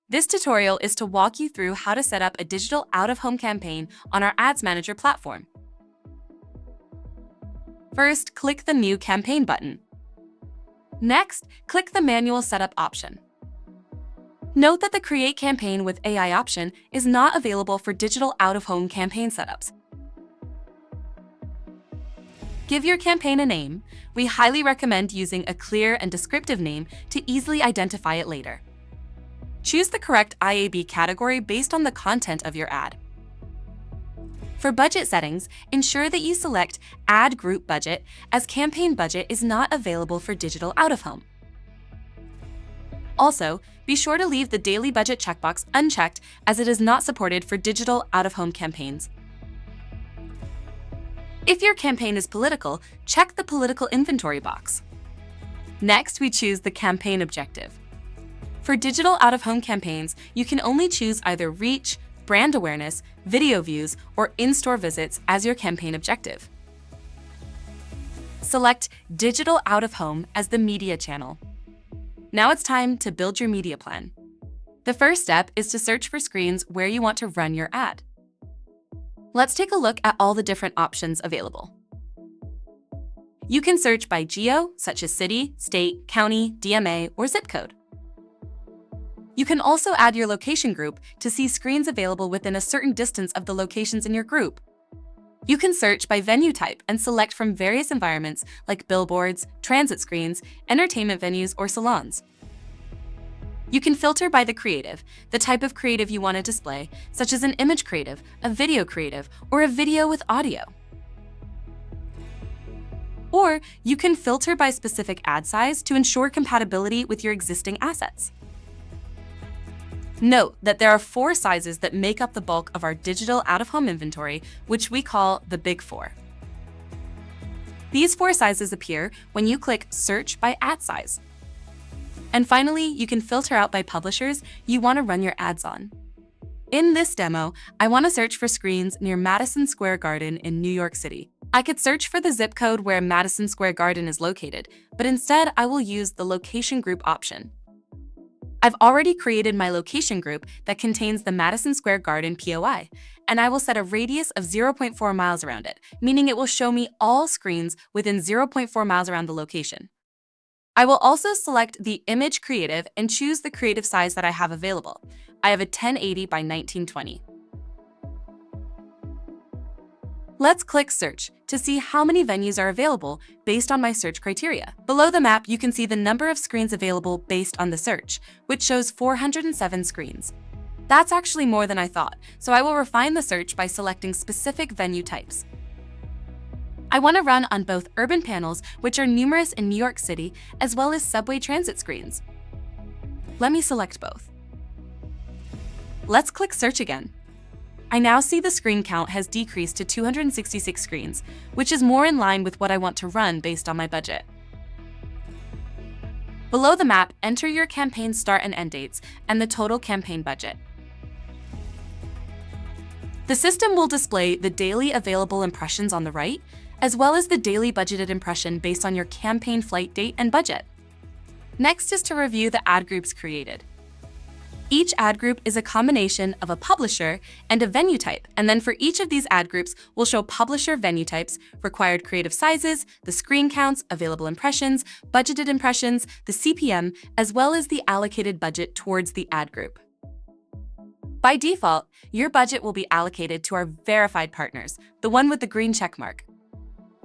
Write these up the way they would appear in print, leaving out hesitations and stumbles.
This tutorial is to walk you through how to set up a digital out-of-home campaign on our Ads Manager platform. First, click the New Campaign button. Next, click the Manual Setup option. Note that the Create Campaign with AI option is not available for digital out-of-home campaign setups. Give your campaign a name. We highly recommend using a clear and descriptive name to easily identify it later. Choose the correct IAB category based on the content of your ad. For budget settings, ensure that you select Ad Group Budget, as Campaign Budget is not available for digital out-of-home. Also, be sure to leave the Daily Budget checkbox unchecked, as it is not supported for digital out-of-home campaigns. If your campaign is political, check the Political Inventory box. Next, we choose the campaign objective. For digital out-of-home campaigns, you can only choose either reach, brand awareness, video views, or in-store visits as your campaign objective. Select Digital Out-of-Home as the media channel. Now it's time to build your media plan. The first step is to search for screens where you want to run your ad. Let's take a look at all the different options available. You can search by geo, such as city, state, county, DMA, or zip code. You can also add your location group to see screens available within a certain distance of the locations in your group. You can search by venue type and select from various environments like billboards, transit screens, entertainment venues, or salons. You can filter by the creative, the type of creative you want to display, such as an image creative, a video creative, or a video with audio. Or you can filter by specific ad size to ensure compatibility with your existing assets. Note that there are 4 sizes that make up the bulk of our digital out-of-home inventory, which we call the Big 4. These 4 sizes appear when you click Search by Ad Size. And finally, you can filter out by publishers you want to run your ads on. In this demo, I want to search for screens near Madison Square Garden in New York City. I could search for the zip code where Madison Square Garden is located, but instead I will use the Location Group option. I've already created my location group that contains the Madison Square Garden POI, and I will set a radius of 0.4 miles around it, meaning it will show me all screens within 0.4 miles around the location. I will also select the image creative and choose the creative size that I have available. I have a 1080 by 1920. Let's click Search to see how many venues are available based on my search criteria. Below the map, you can see the number of screens available based on the search, which shows 407 screens. That's actually more than I thought, so I will refine the search by selecting specific venue types. I want to run on both urban panels, which are numerous in New York City, as well as subway transit screens. Let me select both. Let's click Search again. I now see the screen count has decreased to 266 screens, which is more in line with what I want to run based on my budget. Below the map, enter your campaign start and end dates and the total campaign budget. The system will display the daily available impressions on the right, as well as the daily budgeted impression based on your campaign flight date and budget. Next is to review the ad groups created. Each ad group is a combination of a publisher and a venue type, and then for each of these ad groups, we'll show publisher venue types, required creative sizes, the screen counts, available impressions, budgeted impressions, the CPM, as well as the allocated budget towards the ad group. By default, your budget will be allocated to our verified partners, the one with the green check mark.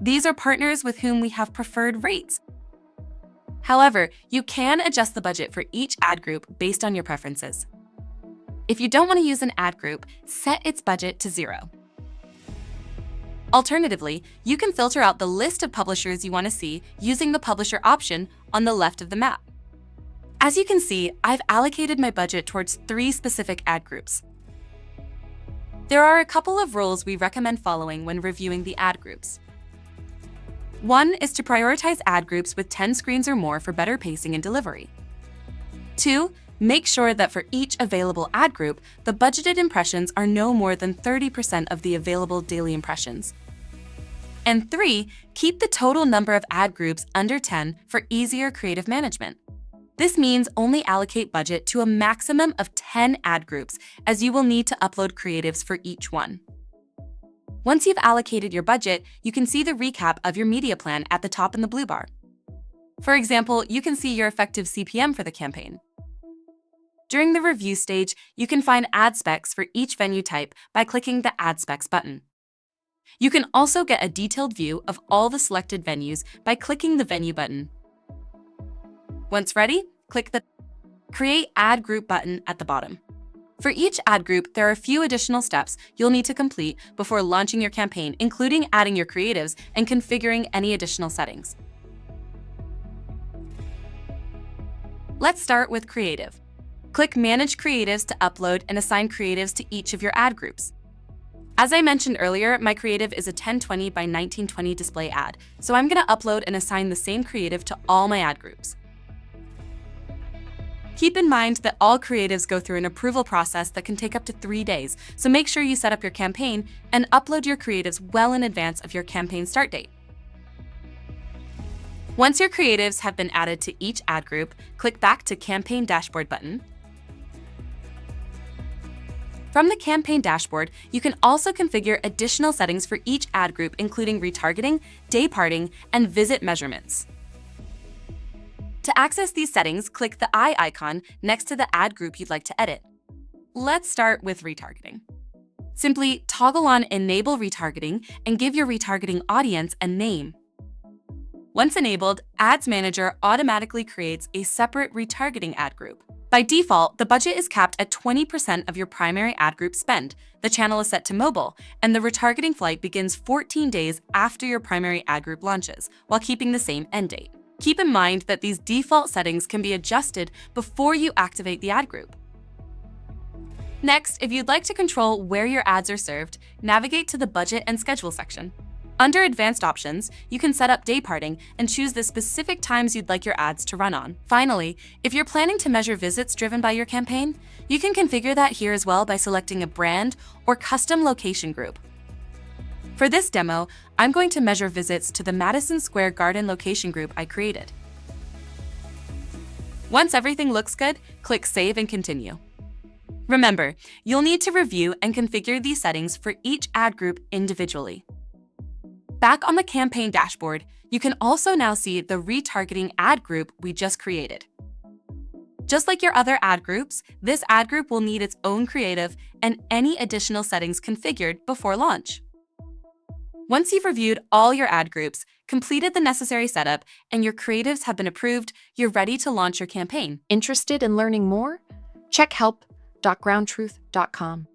These are partners with whom we have preferred rates. However, you can adjust the budget for each ad group based on your preferences. If you don't want to use an ad group, set its budget to 0. Alternatively, you can filter out the list of publishers you want to see using the publisher option on the left of the map. As you can see, I've allocated my budget towards 3 specific ad groups. There are a couple of rules we recommend following when reviewing the ad groups. 1 is to prioritize ad groups with 10 screens or more for better pacing and delivery. 2, make sure that for each available ad group, the budgeted impressions are no more than 30% of the available daily impressions. And 3, keep the total number of ad groups under 10 for easier creative management. This means only allocate budget to a maximum of 10 ad groups, as you will need to upload creatives for each one. Once you've allocated your budget, you can see the recap of your media plan at the top in the blue bar. For example, you can see your effective CPM for the campaign. During the review stage, you can find ad specs for each venue type by clicking the Ad Specs button. You can also get a detailed view of all the selected venues by clicking the Venue button. Once ready, click the Create Ad Group button at the bottom. For each ad group, there are a few additional steps you'll need to complete before launching your campaign, including adding your creatives and configuring any additional settings. Let's start with Creative. Click Manage Creatives to upload and assign creatives to each of your ad groups. As I mentioned earlier, my creative is a 1020 by 1920 display ad, so I'm going to upload and assign the same creative to all my ad groups. Keep in mind that all creatives go through an approval process that can take up to 3 days, so make sure you set up your campaign and upload your creatives well in advance of your campaign start date. Once your creatives have been added to each ad group, click back to Campaign Dashboard button. From the Campaign Dashboard, you can also configure additional settings for each ad group, including retargeting, day parting, and visit measurements. To access these settings, click the eye icon next to the ad group you'd like to edit. Let's start with retargeting. Simply toggle on Enable Retargeting and give your retargeting audience a name. Once enabled, Ads Manager automatically creates a separate retargeting ad group. By default, the budget is capped at 20% of your primary ad group spend. The channel is set to mobile, and the retargeting flight begins 14 days after your primary ad group launches, while keeping the same end date. Keep in mind that these default settings can be adjusted before you activate the ad group. Next, if you'd like to control where your ads are served, navigate to the Budget and Schedule section. Under Advanced Options, you can set up day parting and choose the specific times you'd like your ads to run on. Finally, if you're planning to measure visits driven by your campaign, you can configure that here as well by selecting a brand or custom location group. For this demo, I'm going to measure visits to the Madison Square Garden location group I created. Once everything looks good, click Save and Continue. Remember, you'll need to review and configure these settings for each ad group individually. Back on the campaign dashboard, you can also now see the retargeting ad group we just created. Just like your other ad groups, this ad group will need its own creative and any additional settings configured before launch. Once you've reviewed all your ad groups, completed the necessary setup, and your creatives have been approved, you're ready to launch your campaign. Interested in learning more? Check help.groundtruth.com.